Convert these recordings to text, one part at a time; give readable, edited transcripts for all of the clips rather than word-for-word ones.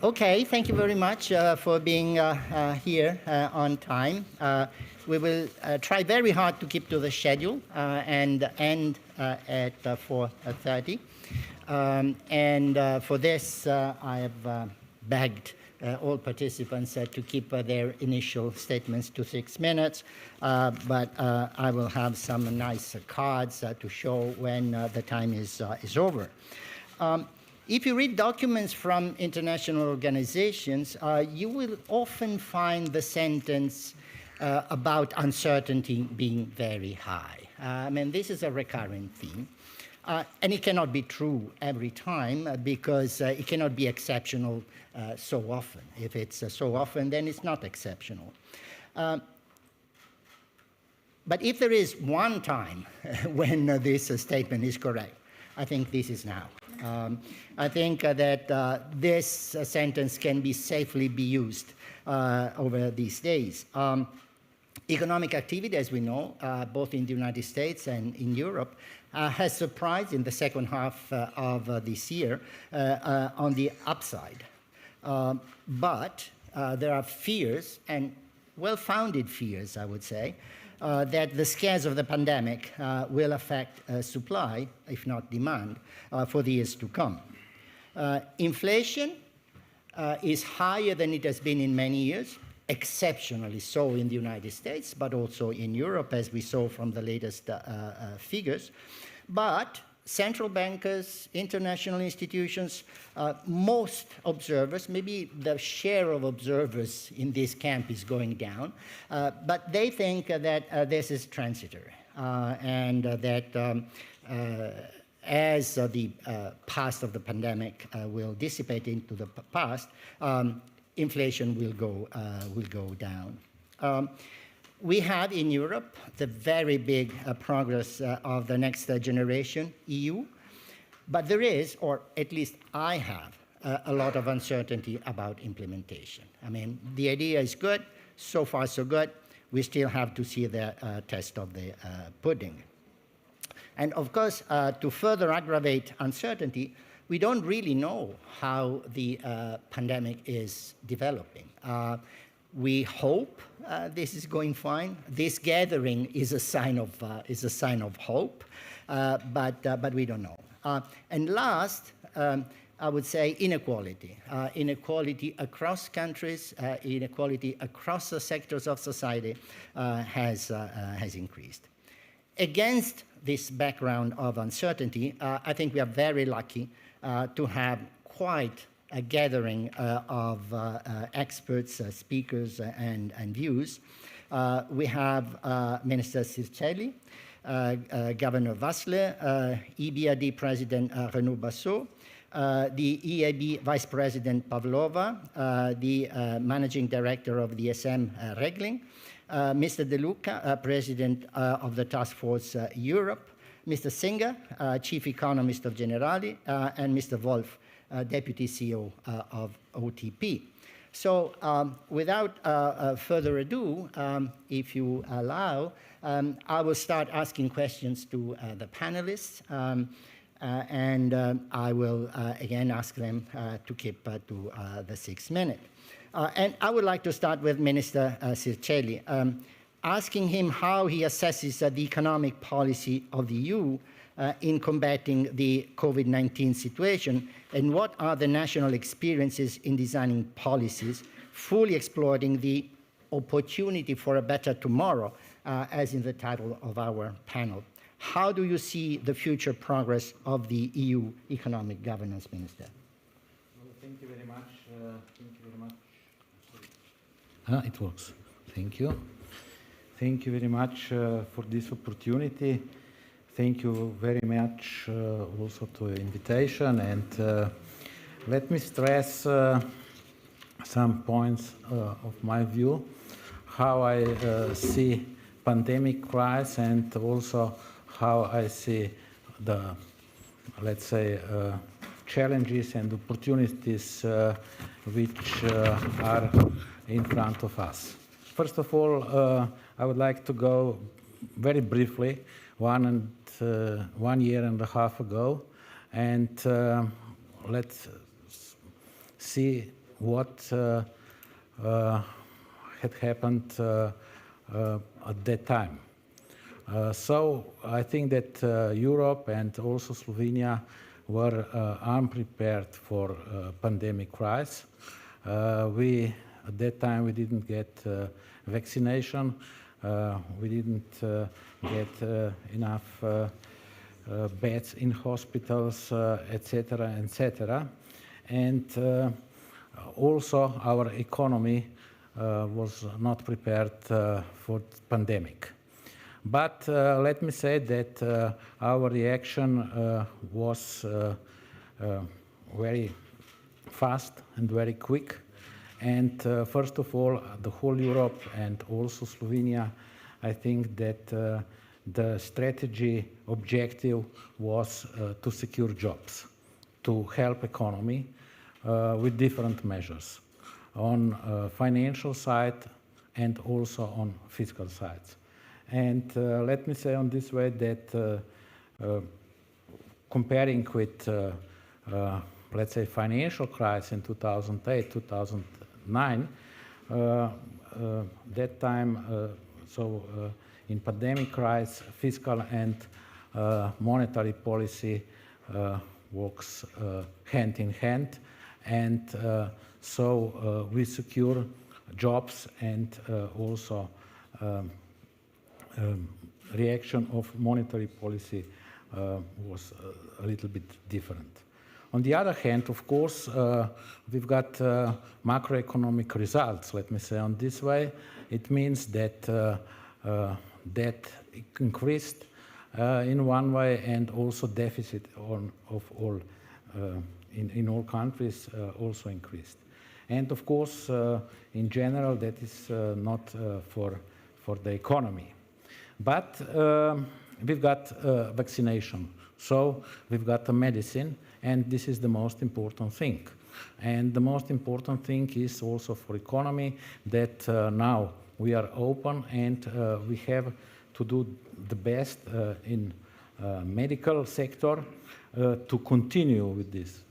Okay, thank you very much for being here on time. We will try very hard to keep to the schedule and end at 4:30. For this, I have begged all participants to keep their initial statements to 6 minutes, but I will have some nice cards to show when the time is over. If you read documents from international organizations, you will often find the sentence about uncertainty being very high. I mean, this is a recurrent theme. And it cannot be true every time because it cannot be exceptional so often. If it's so often, then it's not exceptional. But if there is one time when this statement is correct, I think this is now. I think that this sentence can be safely be used over these days. Economic activity, as we know, both in the United States and in Europe, has surprised in the second half of this year on the upside. But there are fears, and well-founded fears, I would say, that the scares of the pandemic will affect supply, if not demand, for the years to come. Inflation is higher than it has been in many years, exceptionally so in the United States, but also in Europe, as we saw from the latest figures. But central bankers, international institutions, most observers, maybe the share of observers in this camp is going down, but they think that this is transitory and that as the past of the pandemic will dissipate into the past, inflation will go down. We have in Europe the very big progress of the next generation EU, but there is, or at least I have, a lot of uncertainty about implementation. I mean, the idea is good, so far so good. We still have to see the test of the pudding. And of course, to further aggravate uncertainty, we don't really know how the pandemic is developing. We hope this is going fine. This gathering is a sign of hope, but we don't know. And last, I would say inequality. Inequality across countries, inequality across the sectors of society has increased. Against this background of uncertainty, I think we are very lucky to have quite a gathering of experts, speakers, and views. We have Minister Šircelj, Governor Vasle, EBRD President Renaud-Basso, the EIB Vice President Pavlova, the Managing Director of the SM Regling, Mr. De Luca, President of the Task Force Europe, Mr. Singer, Chief Economist of Generali, and Mr. Wolf, Deputy CEO of OTP. So without further ado, if you allow, I will start asking questions to the panelists, and I will again ask them to keep to the 6 minutes. And I would like to start with Minister Šircelj, asking him how he assesses the economic policy of the EU in combating the COVID-19 situation, and what are the national experiences in designing policies, fully exploiting the opportunity for a better tomorrow, as in the title of our panel. How do you see the future progress of the EU economic governance, Minister? Well, thank you very much. Thank you very much. It works. Thank you. Thank you very much for this opportunity. Thank you very much also to the invitation, and let me stress some points of my view, how I see pandemic crisis, and also how I see the, let's say, challenges and opportunities which are in front of us. First of all, I would like to go very briefly 1 year and a half ago, and let's see what had happened at that time. So I think that Europe and also Slovenia were unprepared for pandemic crisis. At that time we didn't get vaccination, we didn't get enough beds in hospitals, etc., etc. And also our economy was not prepared for the pandemic. But let me say that our reaction was very fast and very quick. And first of all, the whole Europe and also Slovenia, I think that the strategy objective was to secure jobs, to help economy with different measures on financial side and also on fiscal sides. And let me say on this way that comparing with, let's say, financial crisis in 2008, 2009, that time, in pandemic crisis, fiscal and monetary policy works hand in hand, and so we secure jobs and also reaction of monetary policy was a little bit different. On the other hand, of course, we've got macroeconomic results, let me say on this way. It means that debt increased in one way, and also deficit in all countries also increased. And of course, in general, that is not for the economy. But we've got vaccination, so we've got a medicine, and this is the most important thing. And the most important thing is also for economy that now we are open, and we have to do the best in medical sector to continue with this.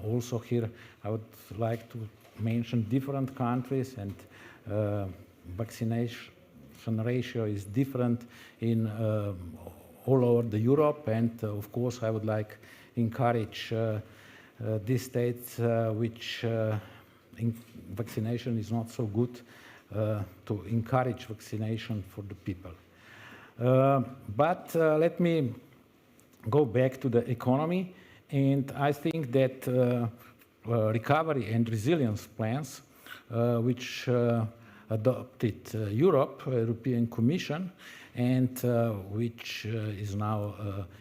Also here, I would like to mention different countries, and vaccination ratio is different in all over the Europe, and of course I would like encourage these states which vaccination is not so good to encourage vaccination for the people. But let me go back to the economy, and I think that recovery and resilience plans which adopted European Commission, and which is now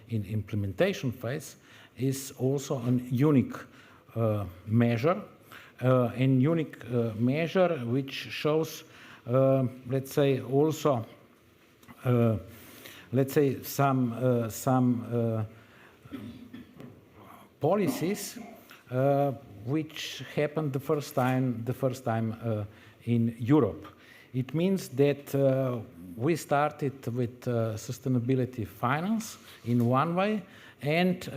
in implementation phase, is also a unique measure, which shows, let's say, also, let's say, some policies which happened the first time in Europe. It means that we started with sustainability finance in one way, and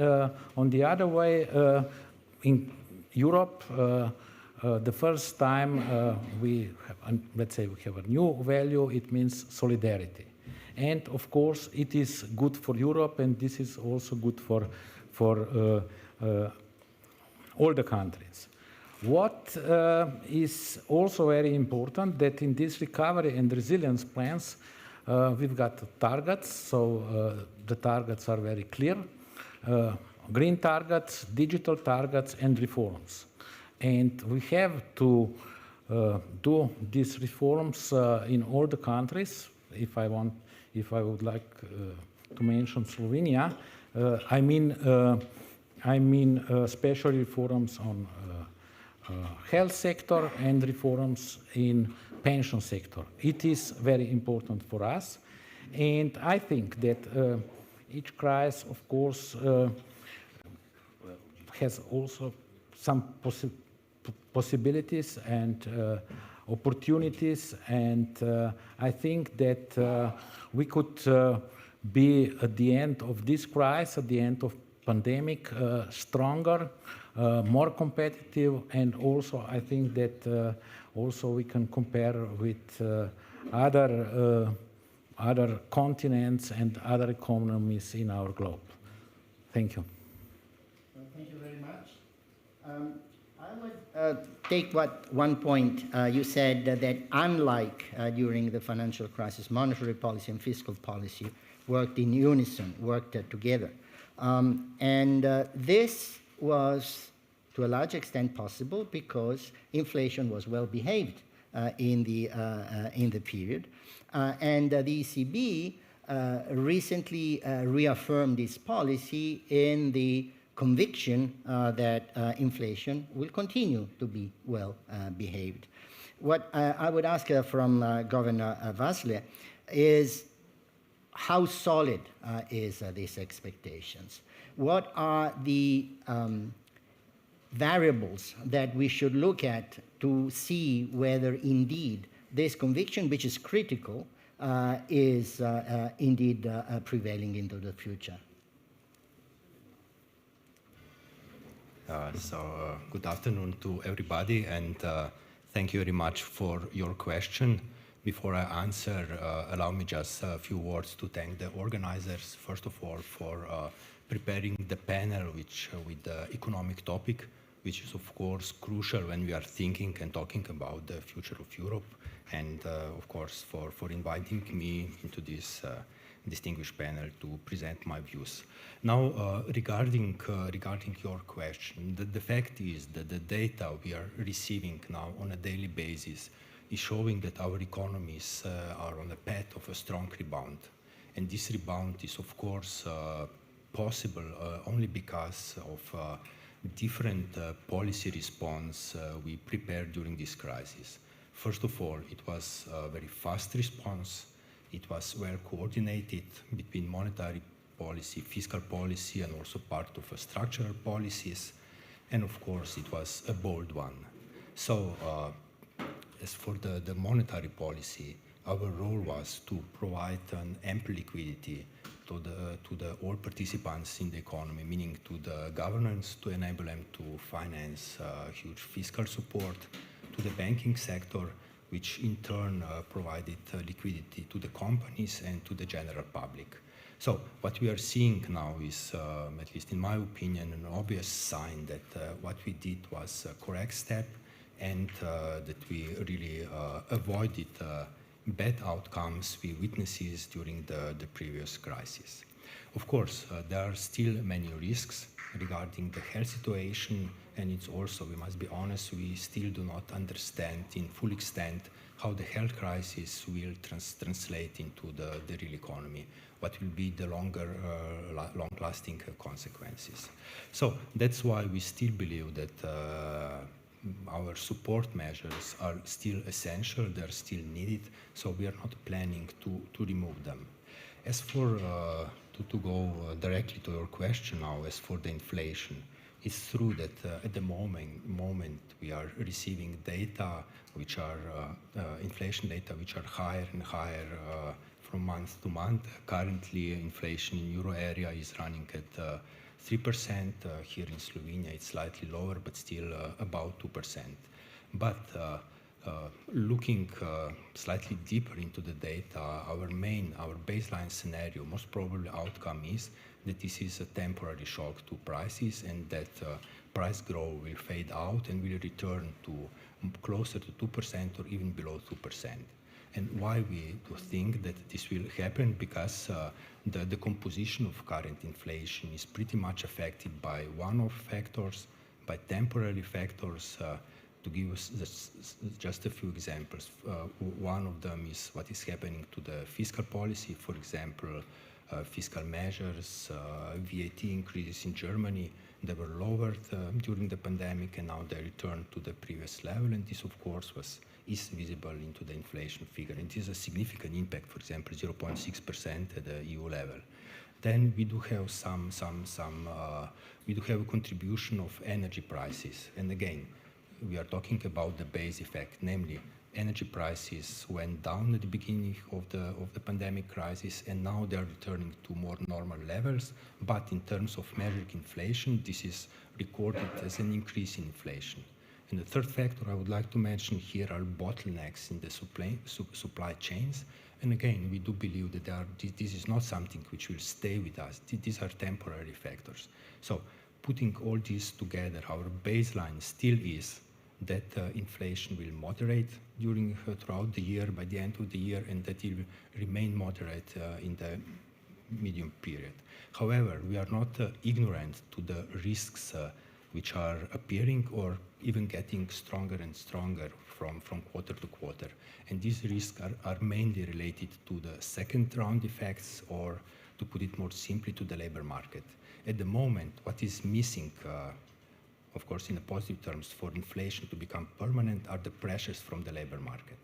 on the other way, in Europe, the first time we have, let's say, we have a new value. It means solidarity, and of course, it is good for Europe, and this is also good for all the countries. What is also very important, that in this recovery and resilience plans, we've got targets, so the targets are very clear. Green targets, digital targets, and reforms. And we have to do these reforms in all the countries. If I would like to mention Slovenia, I mean special reforms on health sector and reforms in pension sector. It is very important for us, and I think that each crisis, of course, has also some possibilities and opportunities, and I think that we could be at the end of this crisis, at the end of pandemic stronger, more competitive, and also I think that also we can compare with other continents and other economies in our globe. Thank you. Thank you very much. I would take one point you said that unlike during the financial crisis, monetary policy and fiscal policy worked in unison, worked together. And this was to a large extent possible because inflation was well behaved in the period. And the ECB recently reaffirmed its policy in the conviction that inflation will continue to be well behaved. What I would ask from Governor Vasle is how solid is these expectations? What are the variables that we should look at to see whether indeed this conviction, which is critical, is indeed prevailing into the future? Good afternoon to everybody, and thank you very much for your question. Before I answer, allow me just a few words to thank the organizers, first of all, for preparing the panel with the economic topic, which is of course crucial when we are thinking and talking about the future of Europe, and of course for inviting me into this distinguished panel to present my views. Now, regarding your question, the fact is that the data we are receiving now on a daily basis is showing that our economies are on the path of a strong rebound. And this rebound is, of course, possible only because of different policy response we prepared during this crisis. First of all, it was a very fast response. It was well coordinated between monetary policy, fiscal policy, and also part of structural policies. And of course, it was a bold one. So, as for the monetary policy, our role was to provide an ample liquidity to the all participants in the economy, meaning to the governments, to enable them to finance huge fiscal support, to the banking sector, which in turn provided liquidity to the companies and to the general public. So what we are seeing now is, at least in my opinion, an obvious sign that what we did was a correct step, and that we really avoided bad outcomes we witnessed during the previous crisis. Of course, there are still many risks regarding the health situation, and it's also, we must be honest, we still do not understand in full extent how the health crisis will translate into the real economy, what will be the long-lasting consequences. So that's why we still believe that our support measures are still essential, they're still needed, so we are not planning to remove them. As for, to go directly to your question now, as for the inflation, it's true that at the moment we are receiving data which are, inflation data which are higher and higher from month to month. Currently, inflation in euro area is running at 3%. Here in Slovenia, it's slightly lower, but still about 2%. But looking slightly deeper into the data, our baseline scenario, most probably outcome is that this is a temporary shock to prices, and that price growth will fade out and will return to closer to 2% or even below 2%. And why we do think that this will happen? Because the composition of current inflation is pretty much affected by one-off factors, by temporary factors. To give us just a few examples, one of them is what is happening to the fiscal policy. For example, fiscal measures, VAT increases in Germany, they were lowered during the pandemic, and now they returned to the previous level, and this of course is visible into the inflation figure, and it is a significant impact, for example 0.6% at the EU level. Then we do have we do have a contribution of energy prices, and again we are talking about the base effect, namely energy prices went down at the beginning of the pandemic crisis, and now they are returning to more normal levels. But in terms of measuring inflation, this is recorded as an increase in inflation. And the third factor I would like to mention here are bottlenecks in the supply chains. And again, we do believe that this is not something which will stay with us. These are temporary factors. So putting all this together, our baseline still is that inflation will moderate throughout the year, by the end of the year, and that it will remain moderate in the medium period. However, we are not ignorant to the risks which are appearing or even getting stronger and stronger from quarter to quarter. And these risks are mainly related to the second round effects, or to put it more simply, to the labor market. At the moment, what is missing, of course, in the positive terms, for inflation to become permanent are the pressures from the labor market.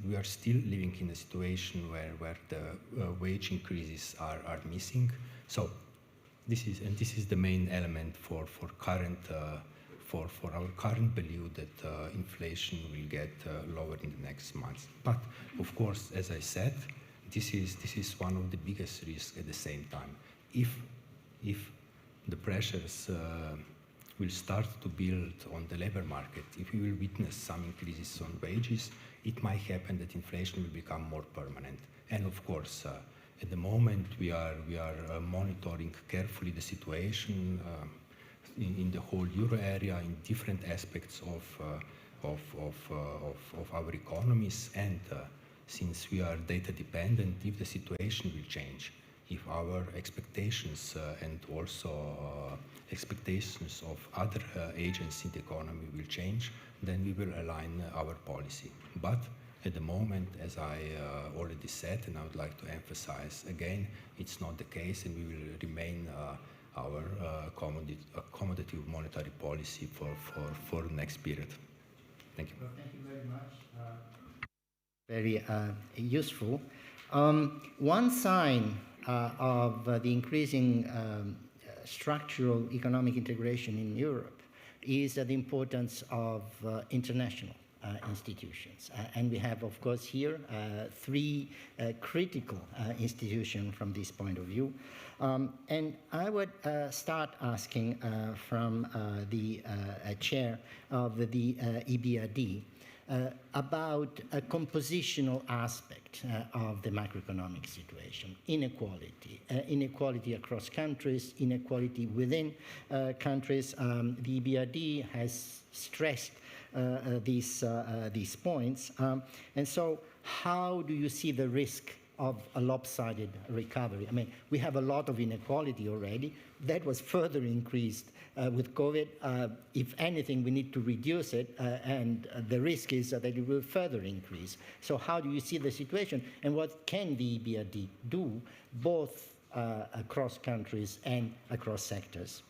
We are still living in a situation where the wage increases are missing. So this is the main element for our current belief that inflation will get lower in the next months. But of course, as I said, this is one of the biggest risks at the same time. If the pressures will start to build on the labor market, if we will witness some increases on wages, it might happen that inflation will become more permanent. And of course, at the moment, we are monitoring carefully the situation in the whole euro area, in different aspects of our economies. And since we are data dependent, if the situation will change, if our expectations and also expectations of other agents in the economy will change, then we will align our policy. But at the moment, as I already said, and I would like to emphasize again, it's not the case, and we will remain our accommodative monetary policy for the next period. Thank you. Well, thank you very much. Very useful. One sign of the increasing structural economic integration in Europe is the importance of international institutions. And we have, of course, here three critical institutions from this point of view. And I would start asking from the chair of the EBRD about a compositional aspect of the macroeconomic situation: inequality across countries, inequality within countries. The EBRD has stressed these points. And so how do you see the risk of a lopsided recovery? I mean, we have a lot of inequality already. That was further increased with COVID. If anything, we need to reduce it, and the risk is that it will further increase. So how do you see the situation, and what can the EBRD do, both across countries and across sectors?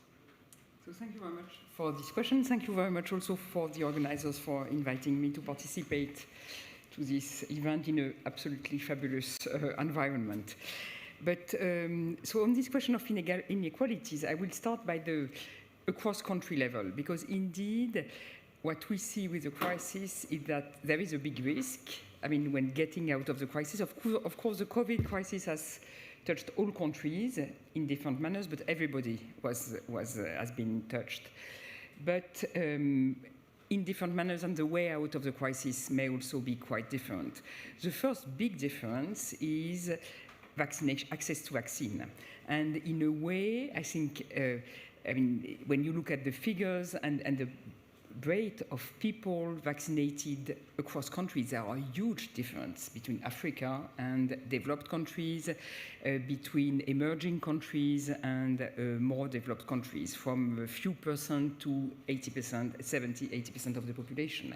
So thank you very much for this question. Thank you very much also for the organizers for inviting me to participate to this event in an absolutely fabulous environment. But so on this question of inequalities, I will start by the across-country level, because indeed what we see with the crisis is that there is a big risk. I mean, when getting out of the crisis, of course the COVID crisis has touched all countries in different manners, but everybody has been touched. But in different manners, and the way out of the crisis may also be quite different. The first big difference is vaccination, access to vaccine. And in a way, I think, I mean, when you look at the figures and the rate of people vaccinated across countries, there are a huge difference between Africa and developed countries, between emerging countries and more developed countries, from a few percent to 80%, 70-80% of the population.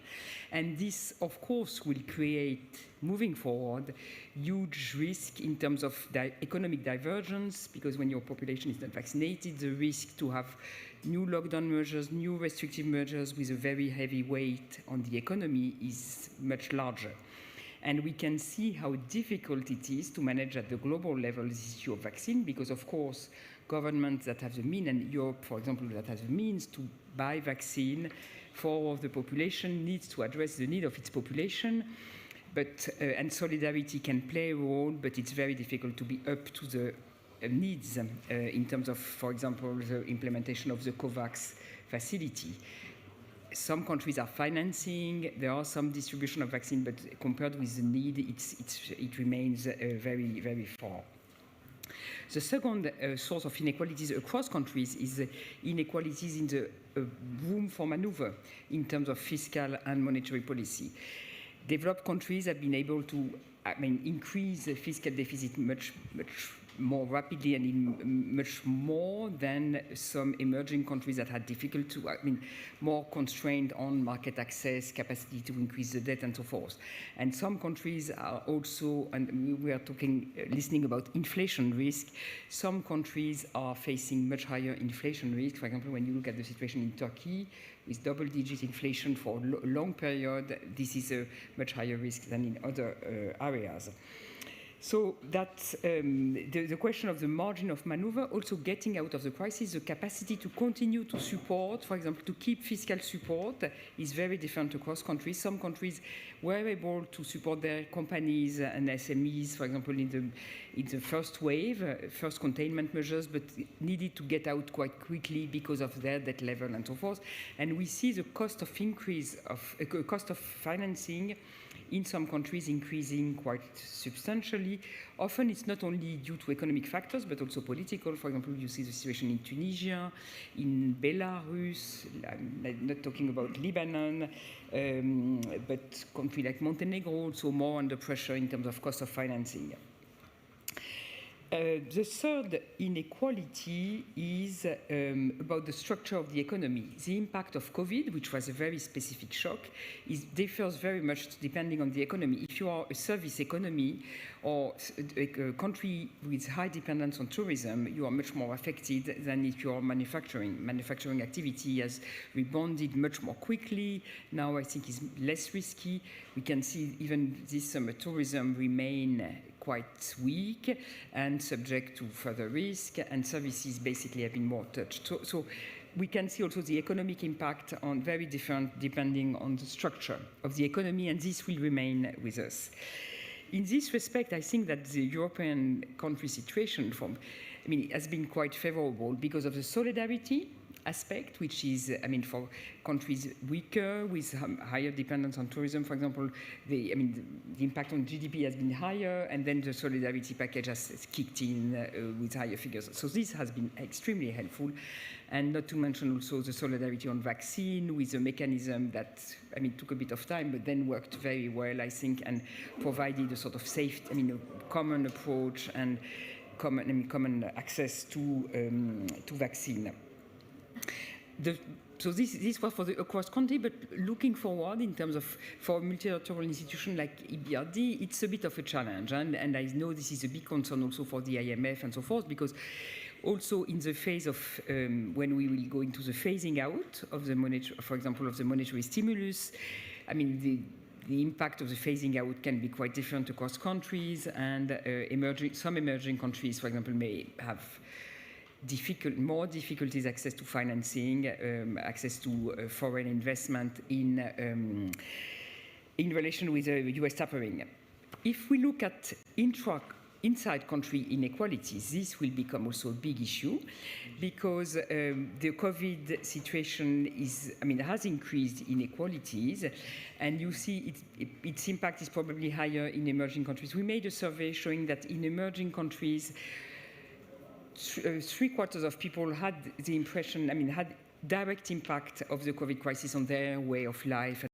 And this, of course, will create, moving forward, huge risk in terms of economic divergence, because when your population is not vaccinated, the risk to have new lockdown measures, new restrictive measures with a very heavy weight on the economy is much larger. And we can see how difficult it is to manage at the global level this issue of vaccine, because of course governments that have the means, and Europe, for example, that has the means to buy vaccine for the population, needs to address the need of its population. But, and solidarity can play a role, but it's very difficult to be up to the needs in terms of, for example, the implementation of the COVAX facility. Some countries are financing, there are some distribution of vaccine, but compared with the need, it remains very, very far. The second source of inequalities across countries is inequalities in the room for maneuver in terms of fiscal and monetary policy. Developed countries have been able to increase the fiscal deficit much more rapidly and in much more than some emerging countries that had difficult to, more constrained on market access, capacity to increase the debt and so forth. And some countries are also, and we are listening about inflation risk, some countries are facing much higher inflation risk. For example, when you look at the situation in Turkey, with double-digit inflation for a long period, this is a much higher risk than in other areas. So that's the question of the margin of maneuver, also getting out of the crisis, the capacity to continue to support, for example, to keep fiscal support is very different across countries. Some countries were able to support their companies and SMEs, for example, in the first wave, first containment measures, but needed to get out quite quickly because of their debt level and so forth. And we see the cost of increase of cost of financing in some countries increasing quite substantially. Often it's not only due to economic factors, but also political. For example, you see the situation in Tunisia, in Belarus, I'm not talking about Lebanon, but countries like Montenegro also more under pressure in terms of cost of financing. The third inequality is about the structure of the economy. The impact of COVID, which was a very specific shock, differs very much depending on the economy. If you are a service economy or a country with high dependence on tourism, you are much more affected than if you are manufacturing. Manufacturing activity has rebounded much more quickly. Now I think is less risky. We can see even this summer tourism remain quite weak and subject to further risk, and services basically have been more touched. So we can see also the economic impact on very different depending on the structure of the economy, and this will remain with us. In this respect, I think that the European country situation has been quite favorable because of the solidarity aspect, which is, for countries weaker with higher dependence on tourism, for example, the impact on GDP has been higher, and then the solidarity package has kicked in with higher figures. So this has been extremely helpful, and not to mention also the solidarity on vaccine with a mechanism that, took a bit of time, but then worked very well, I think, and provided a sort of safe, a common approach and common access to vaccine. So this was for the across country, but looking forward in terms of for a multilateral institution like EBRD, it's a bit of a challenge, and I know this is a big concern also for the IMF and so forth, because also in the phase of when we will go into the phasing out of the monetary, for example, of the monetary stimulus, the impact of the phasing out can be quite different across countries, and some emerging countries, for example, may have more difficulties access to financing, access to foreign investment in relation with US tapering. If we look at inside country inequalities, this will become also a big issue, because the COVID situation has increased inequalities, and you see its impact is probably higher in emerging countries. We made a survey showing that in emerging countries, 3/4 of people had the impression, had direct impact of the COVID crisis on their way of life